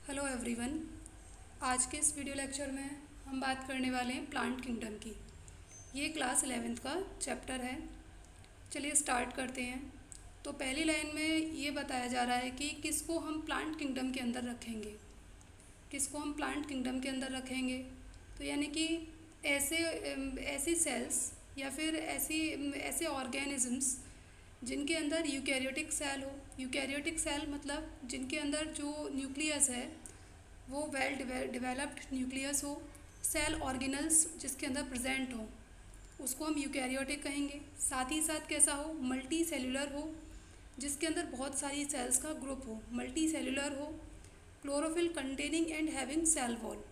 Hello everyone. आज के इस वीडियो लेक्चर में हम बात करने वाले हैं प्लांट किंगडम की। ये क्लास 11th का चैप्टर है। चलिए स्टार्ट करते हैं। तो पहली लाइन में ये बताया जा रहा है कि किसको हम प्लांट किंगडम के अंदर रखेंगे। किसको हम प्लांट किंगडम के अंदर रखेंगे तो यानी कि ऐसी सेल्स या फिर ऐसे ऑर्गेनिजम्स जिनके अंदर यूकैरियोटिक सेल हो। यूकैरियोटिक सेल मतलब जिनके अंदर जो न्यूक्लियस है वो वेल डेवलप्ड न्यूक्लियस हो। सेल ऑर्गेनल्स जिसके अंदर प्रेजेंट हो उसको हम यूकैरियोटिक कहेंगे। साथ ही साथ कैसा हो, मल्टी सेलुलर हो जिसके अंदर बहुत सारी सेल्स का ग्रुप हो। मल्टी सेलुलर हो, chlorophyll containing and having cell wall,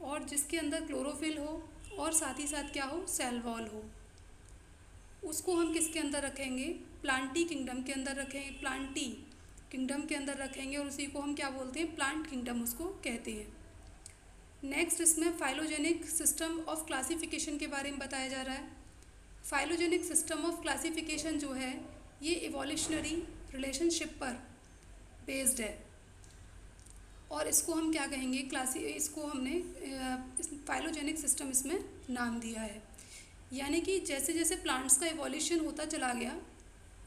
और जिसके अंदर क्लोरोफिल हो और साथ ही साथ क्या हो, सेल वॉल हो। उसको हम किसके अंदर रखेंगे, प्लांटी किंगडम के अंदर रखेंगे। प्लांटी किंगडम के अंदर रखेंगे और उसी को हम क्या बोलते हैं, प्लांट किंगडम उसको कहते हैं। नेक्स्ट इसमें फाइलोजेनिक सिस्टम ऑफ क्लासिफिकेशन के बारे में बताया जा रहा है। फाइलोजेनिक सिस्टम ऑफ क्लासिफिकेशन जो है ये इवोल्यूशनरी रिलेशनशिप पर बेस्ड है और इसको हम क्या कहेंगे, इसको हमने फाइलोजेनिक सिस्टम इसमें नाम दिया है। यानी कि जैसे जैसे प्लांट्स का इवोल्यूशन होता चला गया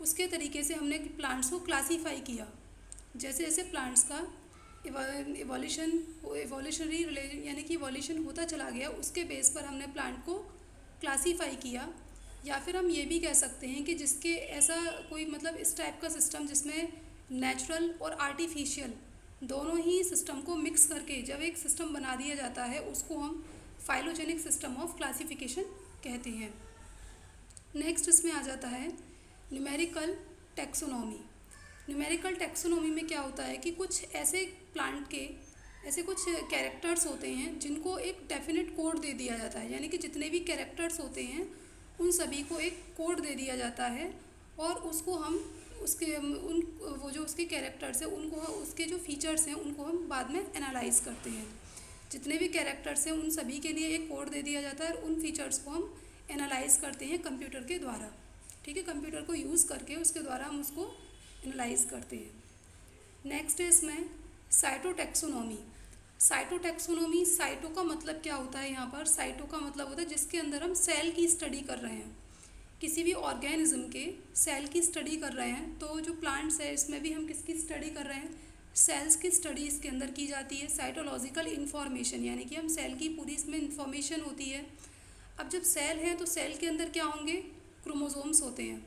उसके तरीके से हमने प्लांट्स को क्लासीफाई किया। जैसे जैसे प्लांट्स का इवोल्यूशनरी यानी कि इवोल्यूशन होता चला गया उसके बेस पर हमने प्लांट को क्लासीफाई किया। या फिर हम ये भी कह सकते हैं कि जिसके ऐसा कोई मतलब इस टाइप का सिस्टम जिसमें नेचुरल और आर्टिफिशियल दोनों ही सिस्टम को मिक्स करके जब एक सिस्टम बना दिया जाता है उसको हम फाइलोजेनिक सिस्टम ऑफ क्लासिफिकेशन कहते हैं। नेक्स्ट इसमें आ जाता है न्यूमेरिकल टैक्सोनॉमी। न्यूमेरिकल टैक्सोनॉमी में क्या होता है कि कुछ ऐसे प्लांट के ऐसे कुछ कैरेक्टर्स होते हैं जिनको एक डेफिनेट कोड दे दिया जाता है। यानी कि जितने भी कैरेक्टर्स होते हैं उन सभी को एक कोड दे दिया जाता है और उसको हम उसके उन वो जो उसके कैरेक्टर्स हैं उनको उसके जो फीचर्स हैं उनको हम बाद में एनालाइज करते हैं। जितने भी कैरेक्टर्स हैं उन सभी के लिए एक कोड दे दिया जाता है और उन फीचर्स को हम एनालाइज करते हैं कंप्यूटर के द्वारा। ठीक है, कंप्यूटर को यूज़ करके उसके द्वारा हम उसको एनालाइज करते हैं। नेक्स्ट है इसमें साइटोटैक्सोनॉमी। साइटोटैक्सोनॉमी, साइटो का मतलब क्या होता है, यहाँ पर साइटो का मतलब होता है जिसके अंदर हम सेल की स्टडी कर रहे हैं। किसी भी ऑर्गेनिज्म के सेल की स्टडी कर रहे हैं तो जो प्लांट्स है इसमें भी हम किसकी स्टडी कर रहे हैं, सेल्स की स्टडी इसके अंदर की जाती है। साइटोलॉजिकल इन्फॉर्मेशन यानी कि हम सेल की पूरी इसमें इन्फॉर्मेशन होती है। अब जब सेल है तो सेल के अंदर क्या होंगे, क्रोमोसोम्स होते हैं।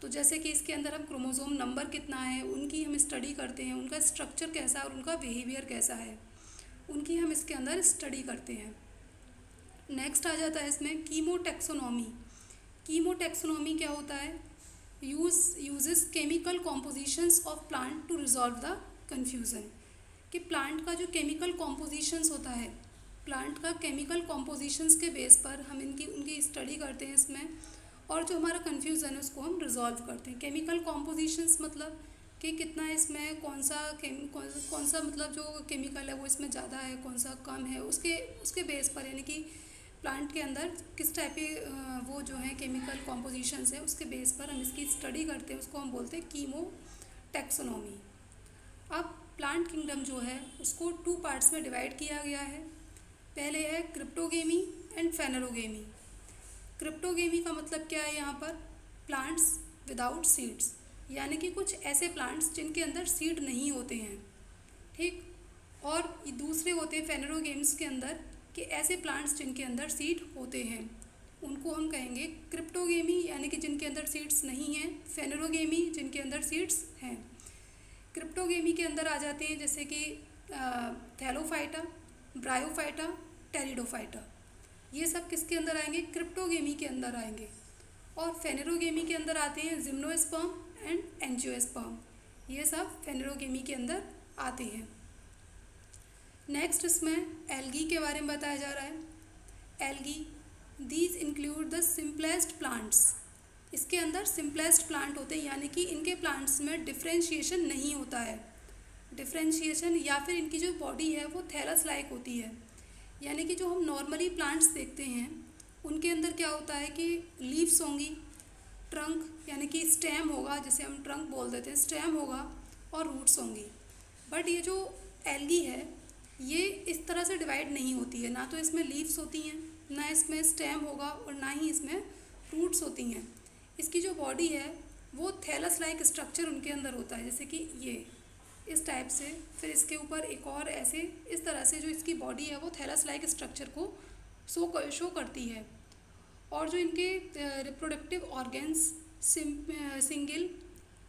तो जैसे कि इसके अंदर हम क्रोमोसोम नंबर कितना है उनकी हम स्टडी करते हैं, उनका स्ट्रक्चर कैसा है और उनका बिहेवियर कैसा है उनकी हम इसके अंदर स्टडी करते हैं। नेक्स्ट आ जाता है इसमें कीमोटैक्सोनॉमी। कीमोटैक्सोनॉमी क्या होता है, uses chemical compositions of plant to resolve the confusion. कि प्लांट का जो केमिकल कॉम्पोजिशंस होता है, प्लांट का केमिकल कॉम्पोजिशंस के बेस पर हम उनकी स्टडी करते हैं इसमें, और जो हमारा कन्फ्यूज़न है उसको हम रिजॉल्व करते हैं। केमिकल कॉम्पोजिशंस मतलब कि कितना इसमें कौन सा मतलब जो केमिकल है वो इसमें ज़्यादा है, कौन सा कम है, उसके बेस पर यानी कि प्लांट के अंदर किस टाइप के वो जो है केमिकल कॉम्पोजिशंस है उसके बेस पर हम इसकी स्टडी करते हैं, उसको हम बोलते हैं कीमोटैक्सोनॉमी। अब प्लांट किंगडम जो है उसको 2 पार्ट्स में डिवाइड किया गया है। पहले है क्रिप्टोगेमी एंड फेनेरोगेमी। क्रिप्टोगेमी का मतलब क्या है, यहाँ पर प्लांट्स विदाउट सीड्स, यानी कि कुछ ऐसे प्लांट्स जिनके अंदर सीड नहीं होते हैं। ठीक, और दूसरे होते हैं फेनेरोगेम्स के अंदर कि ऐसे प्लांट्स जिनके अंदर सीड होते हैं उनको हम कहेंगे क्रिप्टोगेमी, यानी कि जिनके अंदर सीड्स नहीं हैं। फेनेरोगेमी जिनके अंदर सीड्स हैं। क्रिप्टोगेमी के अंदर आ जाते हैं जैसे कि थैलोफाइटा, ब्रायोफाइटा, टेरिडोफाइटा। ये सब किसके अंदर आएंगे, क्रिप्टोगेमी के अंदर आएंगे। और फेनेरोगेमी के अंदर आते हैं जिम्नोस्पर्म एंड एंजियोस्पर्म। ये सब फेनेरोगेमी के अंदर आते हैं। नेक्स्ट इसमें एल्गी के बारे में बताया जा रहा है। Algae, these include the simplest plants. इसके अंदर सिंपलेस्ट प्लांट होते हैं, यानी कि इनके प्लांट्स में डिफ्रेंशिएशन नहीं होता है। डिफ्रेंशिएशन या फिर इनकी जो बॉडी है वो थैलस लाइक होती है। यानी कि जो हम नॉर्मली प्लांट्स देखते हैं उनके अंदर क्या होता है कि लीव्स होंगी, ट्रंक यानी कि स्टेम होगा, जिसे हम ट्रंक बोल देते हैं, स्टेम होगा, और रूट्स होंगी। बट ये जो एल्गी है ये इस तरह से डिवाइड नहीं होती है, ना तो इसमें लीव्स होती हैं, ना इसमें स्टेम होगा और ना ही इसमें फ्रूट्स होती हैं। इसकी जो बॉडी है वो थैलस लाइक स्ट्रक्चर उनके अंदर होता है, जैसे कि ये इस टाइप से, फिर इसके ऊपर एक और ऐसे, इस तरह से जो इसकी बॉडी है वो थैलस लाइक स्ट्रक्चर को शो करती है। और जो इनके reproductive organs single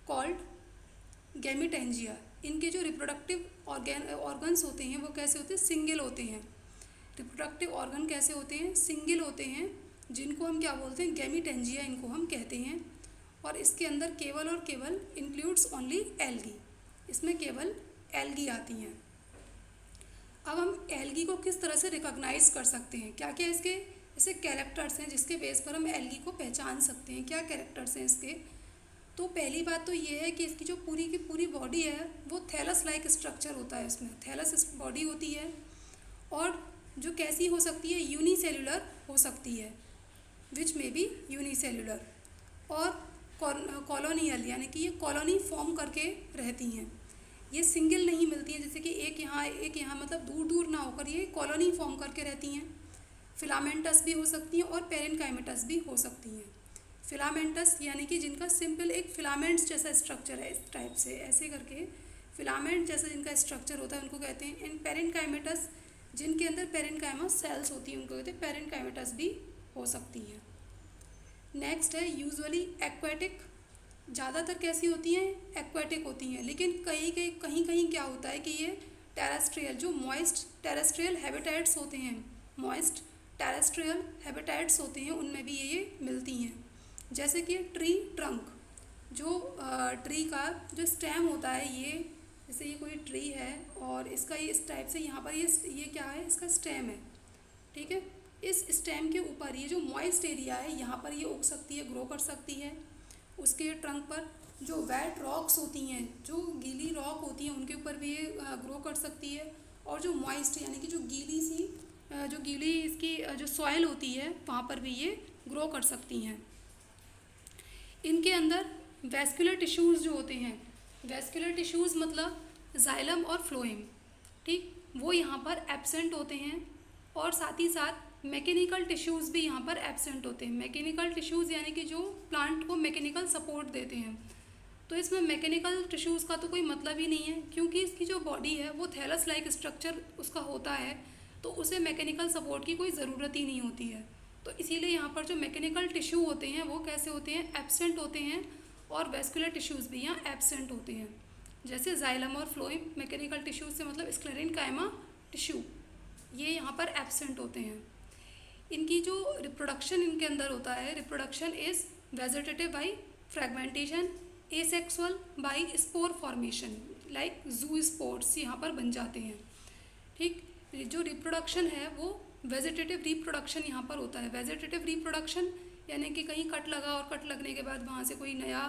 called gametangia, इनके जो रिप्रोडक्टिव ऑर्गन्स होते हैं वो कैसे होते हैं, सिंगल होते हैं। रिप्रोडक्टिव ऑर्गन कैसे होते हैं, सिंगल होते हैं, जिनको हम क्या बोलते हैं, गैमिटेंजिया इनको हम कहते हैं। और इसके अंदर केवल और केवल इंक्लूड्स ओनली एल्गी, इसमें केवल एल्गी आती हैं। अब हम एल्गी को किस तरह से रिकॉग्नाइज कर सकते हैं, क्या क्या इसके ऐसे कैरेक्टर्स हैं जिसके बेस पर हम एल्गी को पहचान सकते हैं, क्या कैरेक्टर्स हैं इसके। तो पहली बात तो ये है कि इसकी जो पूरी की पूरी बॉडी है वो थैलस लाइक स्ट्रक्चर होता है, इसमें थैलस बॉडी होती है, और जो कैसी हो सकती है, यूनिसेल्युलर हो सकती है, विच में बी यूनिसेल्युलर, और कॉलोनियल यानी कि ये कॉलोनी फॉर्म करके रहती हैं, ये सिंगल नहीं मिलती हैं, जैसे कि एक यहाँ मतलब दूर दूर ना होकर ये कॉलोनी फॉर्म करके रहती हैं। फिलामेंटस भी हो सकती हैं और पेरेनकाइमेटस भी हो सकती हैं। फिलामेंटस यानी कि जिनका सिंपल एक फिलामेंट्स जैसा स्ट्रक्चर है, इस टाइप से ऐसे करके फिलामेंट जैसा जिनका स्ट्रक्चर होता है उनको कहते हैं। एंड पेरेनकाइमेटस, जिनके अंदर पेरेनकाइमा सेल्स होती हैं उनको कहते हैं पेरेनकाइमेटस भी हो सकती है। नेक्स्ट है यूजुअली एक्वेटिक, ज़्यादातर कैसी होती हैं, एक्वेटिक होती हैं, लेकिन कहीं कहीं क्या होता है कि ये टेरेस्ट्रियल, जो मॉइस्ट टेरेस्ट्रियल हैबिटेट्स होते हैं, मॉइस्ट टेरेस्ट्रियल हैबिटेट्स होते हैं, उनमें भी ये मिलती हैं। जैसे कि ट्री ट्रंक, जो ट्री का जो स्टेम होता है, ये जैसे ये कोई ट्री है और इसका ये इस टाइप से यहाँ पर ये क्या है, इसका स्टेम है, ठीक है। इस स्टेम के ऊपर ये जो मॉइस्ट एरिया है यहाँ पर ये उग सकती है, ग्रो कर सकती है। उसके ट्रंक पर जो वेट रॉक्स होती हैं, जो गीली रॉक होती हैं, उनके ऊपर भी ये ग्रो कर सकती है। और जो मॉइस्ट यानी कि जो गीली इसकी जो सॉइल होती है वहाँ पर भी ये ग्रो कर सकती हैं। इनके अंदर वेस्कुलर टिश्यूज़ जो होते हैं, वेस्कुलर टिश्यूज़ मतलब जाइलम और फ्लोएम, ठीक, वो यहाँ पर एब्सेंट होते हैं। और साथ ही साथ मैकेनिकल टिश्यूज़ भी यहाँ पर एब्सेंट होते हैं। मैकेनिकल टिश्यूज़ यानी कि जो प्लांट को मैकेनिकल सपोर्ट देते हैं। तो इसमें मैकेनिकल टिश्यूज़ का तो कोई मतलब ही नहीं है, क्योंकि इसकी जो बॉडी है वो थैलस लाइक स्ट्रक्चर उसका होता है, तो उसे मैकेनिकल सपोर्ट की कोई ज़रूरत ही नहीं होती है। तो इसीलिए यहाँ पर जो मैकेनिकल टिश्यू होते हैं वो कैसे होते हैं, एब्सेंट होते हैं। और वेस्कुलर टिश्यूज़ भी यहाँ एब्सेंट होते हैं, जैसे जाइलम और फ्लोएम। मैकेनिकल टिश्यूज से मतलब स्क्लेरेनकाइमा टिश्यू, ये यहाँ पर एब्सेंट होते हैं। इनकी जो रिप्रोडक्शन इनके अंदर होता है, reproduction is vegetative by fragmentation, asexual by spore formation, like जू स्पोर्स यहाँ पर बन जाते हैं, ठीक। जो रिप्रोडक्शन है वो वेजिटेटिव रिप्रोडक्शन यहाँ पर होता है। वेजिटेटिव रिप्रोडक्शन यानी कि कहीं कट लगा और कट लगने के बाद वहाँ से कोई नया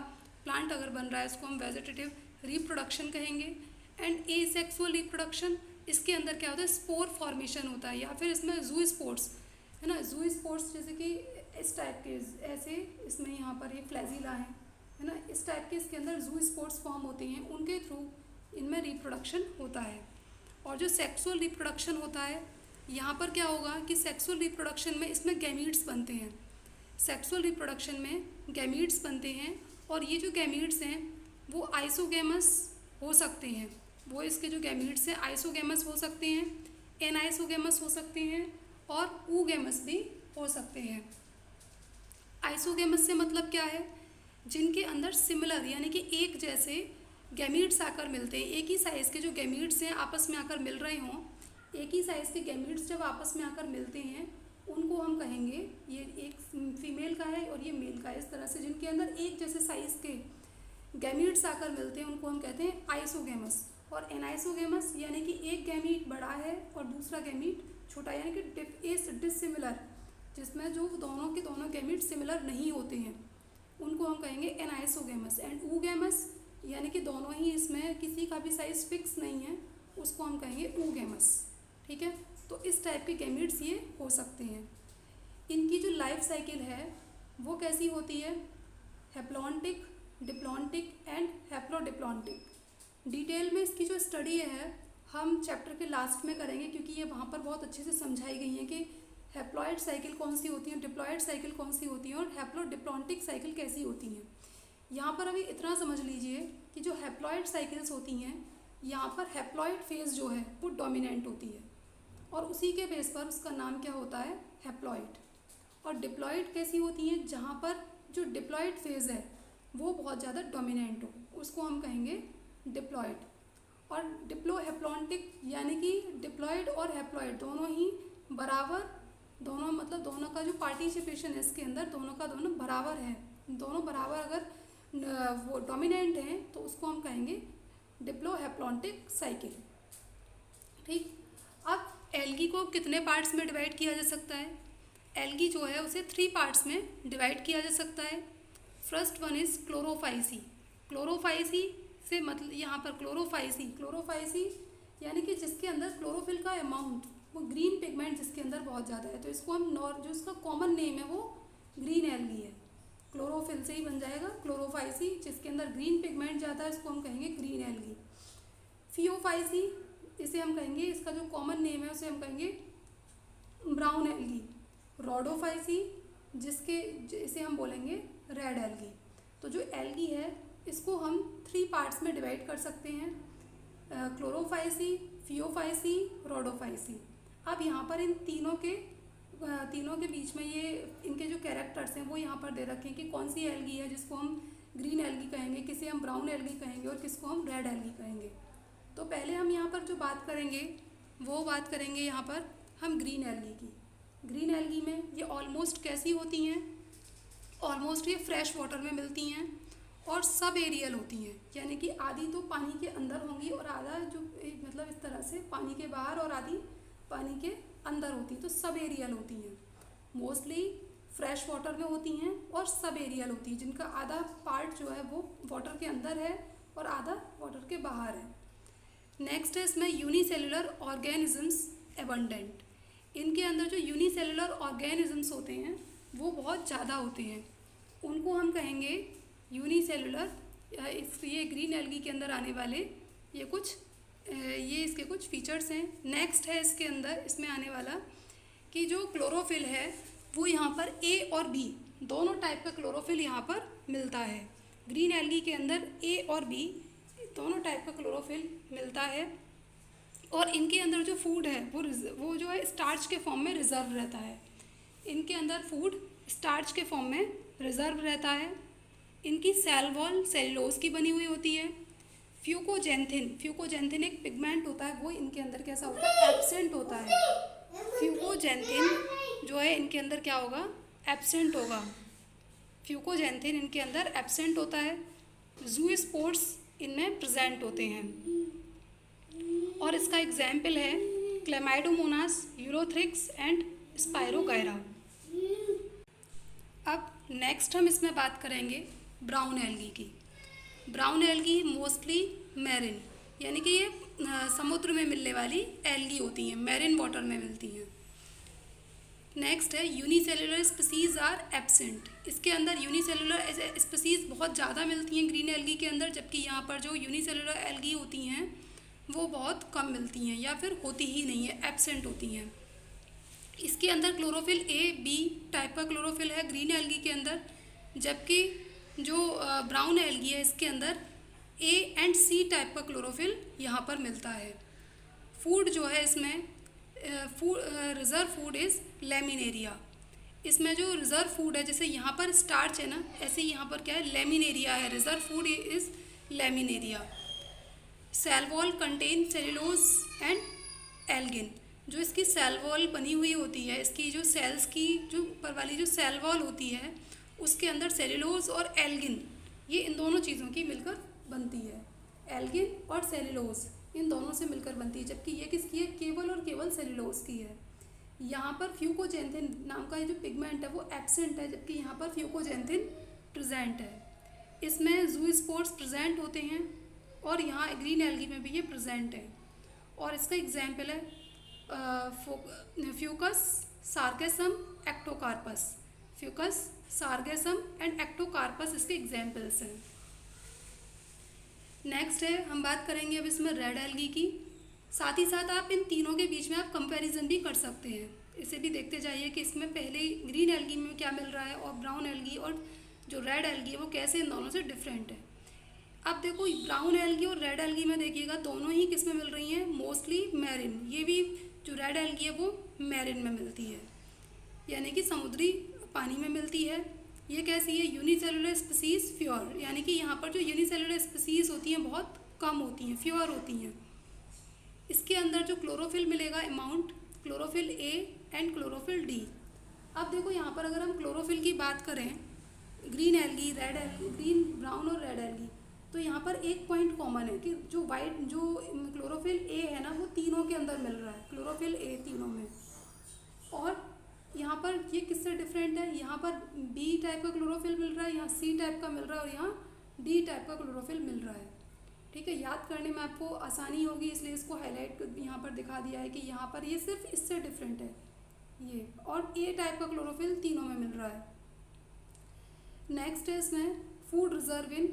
प्लांट अगर बन रहा है, उसको हम वेजिटेटिव रिप्रोडक्शन कहेंगे। एंड एसेक्सुअल रिप्रोडक्शन, इसके अंदर क्या होता है, स्पोर फॉर्मेशन होता है, या फिर इसमें जू स्पोर्स है ना, जू स्पोर्स जैसे कि इस टाइप के ऐसे, इसमें यहाँ पर ये फ्लैजिला है ना, इस टाइप के इसके अंदर जू स्पोर्स फॉर्म होते हैं, उनके थ्रू इनमें रिप्रोडक्शन होता है। और जो सेक्सुअल रिप्रोडक्शन होता है, यहाँ पर क्या होगा कि सेक्सुअल रिप्रोडक्शन में इसमें गैमीट्स बनते हैं। सेक्सुअल रिप्रोडक्शन में गैमीट्स बनते हैं, और ये जो गैमीट्स हैं वो आइसोगैमस हो सकते हैं। वो इसके जो गैमीट्स हैं आइसोगैमस हो सकते हैं, एनाइसोगैमस हो सकते हैं, और ऊगैमस भी हो सकते हैं। आइसोगैमस से मतलब क्या है, जिनके अंदर सिमिलर यानी कि एक जैसे गैमीट्स आकर मिलते हैं, एक ही साइज़ के जो गैमीट्स हैं आपस में आकर मिल रहे हों, एक ही साइज़ के गैमीट्स जब आपस में आकर मिलते हैं उनको हम कहेंगे, ये एक फीमेल का है और ये मेल का है, इस तरह से जिनके अंदर एक जैसे साइज़ के गैमीट्स आकर मिलते हैं उनको हम कहते हैं आइसोगैमस। और एनाइसोगैमस यानी कि एक गैमीट बड़ा है और दूसरा गैमीट छोटा, यानी कि डिसिमिलर, जिसमें जो दोनों के दोनों गैमीट सिमिलर नहीं होते हैं, उनको हम कहेंगे एनाइसोगैमस। एंड ऊगैमस यानी कि दोनों ही, इसमें किसी का भी साइज फिक्स नहीं है, उसको हम कहेंगे ऊगैमस, ठीक है। तो इस टाइप के गैमीट्स ये हो सकते हैं। इनकी जो लाइफ साइकिल है वो कैसी होती है, haplontic, diplontic and haplodiplontic. Detail में इसकी जो स्टडी है हम चैप्टर के लास्ट में करेंगे, क्योंकि ये वहाँ पर बहुत अच्छे से समझाई गई हैं कि हैप्लॉइड साइकिल कौन सी होती है, डिप्लॉइड साइकिल कौन सी होती है और हैप्लोडिप्लॉन्टिक साइकिल कैसी होती हैं। यहाँ पर अभी इतना समझ लीजिए कि जो हैप्लॉइड साइकिल्स होती हैं, यहाँ पर हैप्लॉइड फेज जो है वो डोमिनेंट होती है और उसी के बेस पर उसका नाम क्या होता है, हैप्लॉइड। और डिप्लॉइड कैसी होती हैं, जहाँ पर जो डिप्लॉइड फेज है वो बहुत ज़्यादा डोमिनेंट हो, उसको हम कहेंगे डिप्लॉइड। और डिप्लोहैप्लॉन्टिक यानी कि डिप्लॉइड और हैप्लॉइड दोनों ही बराबर, दोनों मतलब दोनों का जो पार्टिसिपेशन है इसके अंदर दोनों का दोनों बराबर है, दोनों बराबर अगर वो डोमिनेंट हैं तो उसको हम कहेंगे डिप्लोहैप्लॉन्टिक साइकिल। ठीक, अब एल्गी को कितने पार्ट्स में डिवाइड किया जा सकता है? एल्गी जो है उसे 3 पार्ट्स में डिवाइड किया जा सकता है। First one is Chlorophyceae. Chlorophyceae से मतलब यहाँ पर क्लोरोफाइसी यानी कि जिसके अंदर क्लोरोफिल का अमाउंट, वो ग्रीन पिगमेंट जिसके अंदर बहुत ज़्यादा है, तो इसको हम जो इसका कॉमन नेम है वो ग्रीन एल्गी है। क्लोरोफिल से ही बन जाएगा क्लोरोफाइसी, जिसके अंदर ग्रीन पिगमेंट ज़्यादा है, इसको हम कहेंगे ग्रीन एल्गी। फियोफाइसी, इसे हम कहेंगे, इसका जो कॉमन नेम है उसे हम कहेंगे ब्राउन एल्गी। रोडोफाइसी, इसे हम बोलेंगे रेड एल्गी। तो जो एल्गी है इसको हम 3 पार्ट्स में डिवाइड कर सकते हैं, क्लोरोफाइसी, फियोफाइसी, रोडोफाइसी। अब यहाँ पर इन तीनों के बीच में ये इनके जो कैरेक्टर्स हैं वो यहाँ पर दे रखे हैं कि कौन सी एल्गी है जिसको हम ग्रीन एल्गी कहेंगे, किसे हम ब्राउन एल्गी कहेंगे और किसको हम रेड एल्गी कहेंगे। तो पहले हम यहाँ पर जो बात करेंगे वो बात करेंगे यहाँ पर हम ग्रीन एल्गी की। ग्रीन एल्गी में ये ऑलमोस्ट कैसी होती हैं, ऑलमोस्ट ये फ्रेश वाटर में मिलती हैं और सब एरियल होती हैं, यानी कि आधी तो पानी के अंदर होंगी और आधा जो मतलब इस तरह से पानी के बाहर और आधी पानी के अंदर होती हैं, तो सब एरियल होती हैं। मोस्टली फ्रेश वाटर में होती हैं और सब एरियल होती हैं, जिनका आधा पार्ट जो है वो वाटर के अंदर है और आधा वाटर के बाहर है। नेक्स्ट है इसमें यूनिसेलुलर ऑर्गेनिजम्स एबंडेंट। इनके अंदर जो यूनिसेलुलर ऑर्गेनिजम्स होते हैं वो बहुत ज़्यादा होते हैं, उनको हम कहेंगे यूनिसेलुलर। ये ग्रीन एल्गी के अंदर आने वाले ये इसके कुछ फीचर्स हैं। नेक्स्ट है इसके अंदर इसमें आने वाला कि जो क्लोरोफिल है वो यहाँ पर ए और बी दोनों टाइप का क्लोरोफिल यहाँ पर मिलता है। ग्रीन एल्गी के अंदर ए और बी दोनों टाइप का क्लोरोफिल मिलता है और इनके अंदर जो फूड है वो जो है स्टार्च के फॉर्म में रिजर्व रहता है। इनके अंदर फूड स्टार्च के फॉर्म में रिजर्व रहता है। इनकी सेल वॉल सेलुलोज की बनी हुई होती है। फ्यूकोजेंथिन एक पिगमेंट होता है, वो इनके अंदर कैसा होता है, एब्सेंट होता है। फ्यूकोजेंथिन जो है इनके अंदर क्या होगा, एब्सेंट होगा। फ्यूकोजेंथिन इनके अंदर एब्सेंट होता है। ज़ूस्पोर्स इनमें प्रेजेंट होते हैं और इसका एग्जाम्पल है क्लेमाइडोमोनास, यूरोथ्रिक्स एंड स्पायरोगायरा। अब नेक्स्ट हम इसमें बात करेंगे ब्राउन एल्गी की। ब्राउन एल्गी मोस्टली मैरिन यानी कि ये समुद्र में मिलने वाली एल्गी होती हैं, मैरिन वाटर में मिलती हैं। नेक्स्ट है यूनिसेलुलर स्पीसीज आर एब्सेंट। इसके अंदर यूनिसेलुलर स्पीसीज बहुत ज़्यादा मिलती हैं ग्रीन एल्गी के अंदर, जबकि यहाँ पर जो यूनिसेलुलर एल्गी होती हैं वो बहुत कम मिलती हैं या फिर होती ही नहीं है, एब्सेंट होती हैं। इसके अंदर क्लोरोफिल ए बी टाइप का क्लोरोफिल है ग्रीन एल्गी के अंदर, जबकि जो ब्राउन एल्गी है इसके अंदर ए एंड सी टाइप का क्लोरोफिल यहाँ पर मिलता है। फूड जो है इसमें रिजर्व फूड इज़ लेमिनेरिया। इसमें जो रिजर्व फूड है, जैसे यहाँ पर स्टार्च है ना, ऐसे यहाँ पर क्या है, लेमिनेरिया है। Reserve food is laminaria. Cell wall contain cellulose and algin. जो इसकी सेल वॉल बनी हुई होती है, इसकी जो सेल्स की जो ऊपर वाली जो सेल वॉल होती है उसके अंदर सेलुलोज और एल्गिन, ये इन दोनों चीज़ों की मिलकर बनती है। एल्गिन और सेलुलोज इन दोनों से मिलकर बनती है, जबकि ये किसकी है, केवल और केवल सेलुलोज की है। यहाँ पर फ्यूकोजेंथिन नाम का जो पिगमेंट है वो एब्सेंट है, जबकि यहाँ पर फ्यूकोजेंथिन प्रेजेंट है। इसमें ज़ूस्पोर्स प्रेजेंट होते हैं और यहाँ ग्रीन एल्गी में भी ये प्रेजेंट है। और इसका एग्जाम्पल है Fucus sargassum Ectocarpus. Fucus sargassum and Ectocarpus इसके एग्जाम्पल्स हैं। नेक्स्ट है हम बात करेंगे अब इसमें रेड एल्गी की। साथ ही साथ आप इन तीनों के बीच में आप कंपैरिजन भी कर सकते हैं। इसे भी देखते जाइए कि इसमें पहले ग्रीन एल्गी में क्या मिल रहा है और ब्राउन एल्गी और जो रेड एल्गी है वो कैसे इन दोनों से डिफरेंट है। अब देखो ब्राउन एल्गी और रेड एल्गी में देखिएगा दोनों ही किस में मिल रही हैं, मोस्टली मैरिन। ये भी जो रेड एल्गी है वो मैरिन में मिलती है, यानी कि समुद्री पानी में मिलती है। ये कैसी है, यूनिसेलुलर स्पीसीज फ्योर, यानी कि यहाँ पर जो यूनिसेलुलर स्पीसीज होती हैं बहुत कम होती हैं, फ्योर होती हैं। इसके अंदर जो क्लोरोफिल मिलेगा amount, chlorophyll A and chlorophyll D. अब देखो यहाँ पर अगर हम क्लोरोफिल की बात करें, green algae, red algae, green, brown और रेड एल्गी, तो यहाँ पर एक पॉइंट कॉमन है कि जो क्लोरोफिल ए है ना वो तीनों के अंदर मिल रहा है, क्लोरोफिल ए तीनों में। और यहाँ पर ये किससे डिफरेंट है, यहाँ पर बी टाइप का क्लोरोफिल मिल रहा है, यहाँ सी टाइप का मिल रहा है और यहाँ डी टाइप का क्लोरोफिल मिल रहा है। ठीक है, याद करने में आपको आसानी होगी इसलिए इसको हाईलाइट यहाँ पर दिखा दिया है कि यहाँ पर ये सिर्फ इससे डिफरेंट है ये, और ए टाइप का क्लोरोफिल तीनों में मिल रहा है। नेक्स्ट है इसमें फूड रिजर्व इन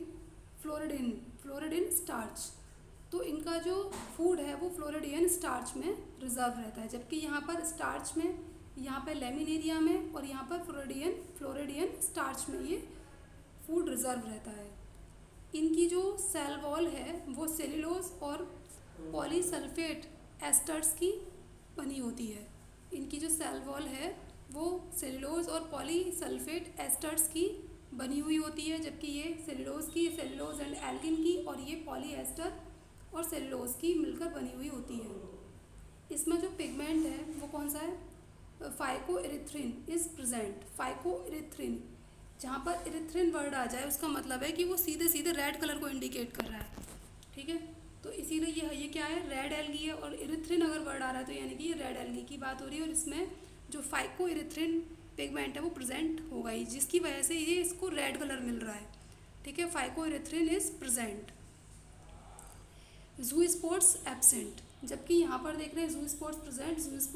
फ्लोरिडिन स्टार्च। तो इनका जो फूड है वो फ्लोरिडियन स्टार्च में रिजर्व रहता है, जबकि यहाँ पर स्टार्च में, यहाँ पर लेमिनेरिया में और यहाँ पर फ्लोरिडियन स्टार्च में ये फूड रिजर्व रहता है। इनकी जो सेल वॉल है वो सेल्यूलोज और पॉलीसल्फेट एस्टर्स की बनी होती है। इनकी जो सेल वॉल है वो सेल्यूलोज और पॉलीसल्फेट एस्टर्स की बनी हुई होती है, जबकि ये सेल्यूलोज एंड एल्गिन की, और ये पॉलीएस्टर और सेल्यूलोज की मिलकर बनी हुई होती है। इसमें जो पिगमेंट है वो कौन सा है, फाइकोइरिथ्रिन इज प्रेजेंट। फाइकोइरिथ्रिन, जहाँ पर इरिथ्रिन वर्ड आ जाए उसका मतलब है कि वो सीधे सीधे रेड कलर को इंडिकेट कर रहा है। ठीक है, तो इसीलिए ये क्या है, रेड एल्गी है, और इरिथ्रिन अगर वर्ड आ रहा है तो यानी कि ये रेड एल्गी की बात हो रही है, और इसमें जो फाइकोइरिथ्रिन पिगमेंट है वो प्रेजेंट होगा ही, जिसकी वजह से ये इसको रेड कलर मिल रहा है। ठीक है, फाइकोइरिथ्रिन इज प्रेजेंट। ज़ूस्पोर्स एब्सेंट, जबकि यहाँ पर देख रहे हैं ज़ूस्पोर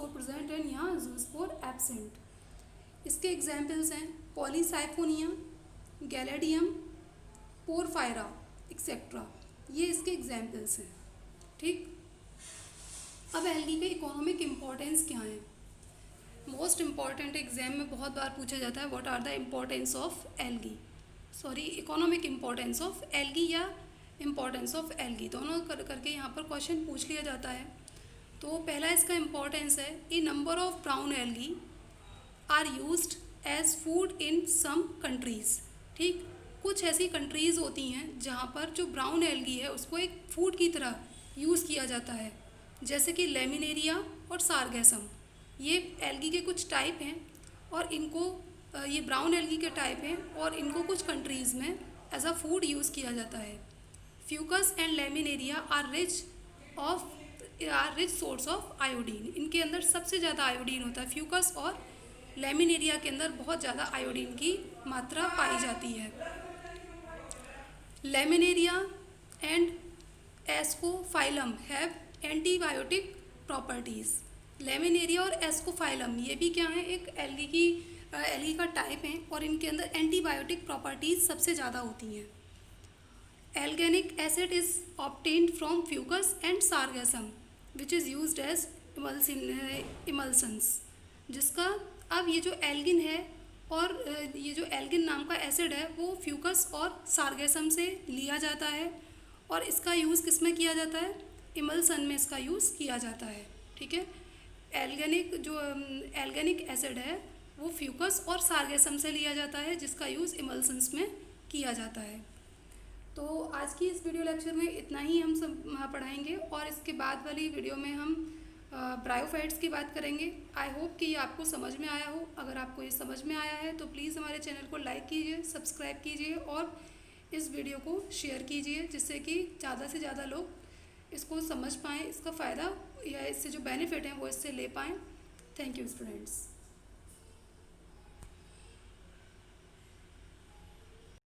प्रेजेंट एंड यहाँ ज़ूस्पोर एब्सेंट। इसके एग्जाम्पल्स हैं पॉलीसाइफोनिया, गैलेडियम, पोरफायरा एक्सेट्रा, ये इसके एग्जाम्पल्स हैं। ठीक, अब एल्गी के इकोनॉमिक इम्पोर्टेंस क्या है। मोस्ट इम्पॉर्टेंट एग्जाम में बहुत बार पूछा जाता है what are the importance of algae, economic importance of algae या इम्पोर्टेंस ऑफ एल्गी, दोनों करके यहाँ पर क्वेश्चन पूछ लिया जाता है। तो पहला इसका इम्पोर्टेंस है, a number of brown algae are used as food in some countries. ठीक, कुछ ऐसी कंट्रीज़ होती हैं जहाँ पर जो ब्राउन एल्गी है उसको एक फूड की तरह यूज़ किया जाता है, जैसे कि लेमिनेरिया और सारगैसम। ये एल्गी के कुछ टाइप हैं और इनको ये ब्राउन एल्गी के टाइप हैं और इनको कुछ कंट्रीज़ में एज अ फूड यूज़ किया जाता है। Fucus and laminaria are rich source of iodine. इनके अंदर सबसे ज़्यादा आयोडीन होता है, फ्यूकस और लेमिनेरिया के अंदर बहुत ज़्यादा आयोडीन की मात्रा पाई जाती है। Laminaria and Ascophyllum have antibiotic properties. Laminaria और एस्कोफाइलम ये भी क्या है, एक एल्गी का टाइप है और इनके अंदर एंटीबायोटिक प्रॉपर्टीज़ सबसे ज़्यादा होती हैं। Alginic acid is obtained from Fucus and Sargassum which is used as emulsions, जिसका अब ये जो एल्गिन है और ये जो एल्गिन नाम का एसिड है वो फ्यूकस और सारगैसम से लिया जाता है और इसका यूज़ किस में किया जाता है, इमल्सन में इसका यूज़ किया जाता है। ठीक है, एल्गेनिक एसिड है वो फ्यूकस और सारगैसम से लिया जाता है, जिसका यूज़ इमल्सन्स में किया जाता है। तो आज की इस वीडियो लेक्चर में इतना ही हम सब पढ़ाएंगे और इसके बाद वाली वीडियो में हम ब्रायोफाइट्स की बात करेंगे। आई होप कि ये आपको समझ में आया हो। अगर आपको ये समझ में आया है तो प्लीज़ हमारे चैनल को लाइक कीजिए, सब्सक्राइब कीजिए और इस वीडियो को शेयर कीजिए, जिससे कि ज़्यादा से ज़्यादा लोग इसको समझ पाएँ, इसका फ़ायदा या इससे जो बेनिफिट हैं वो इससे ले पाएँ। Thank you students.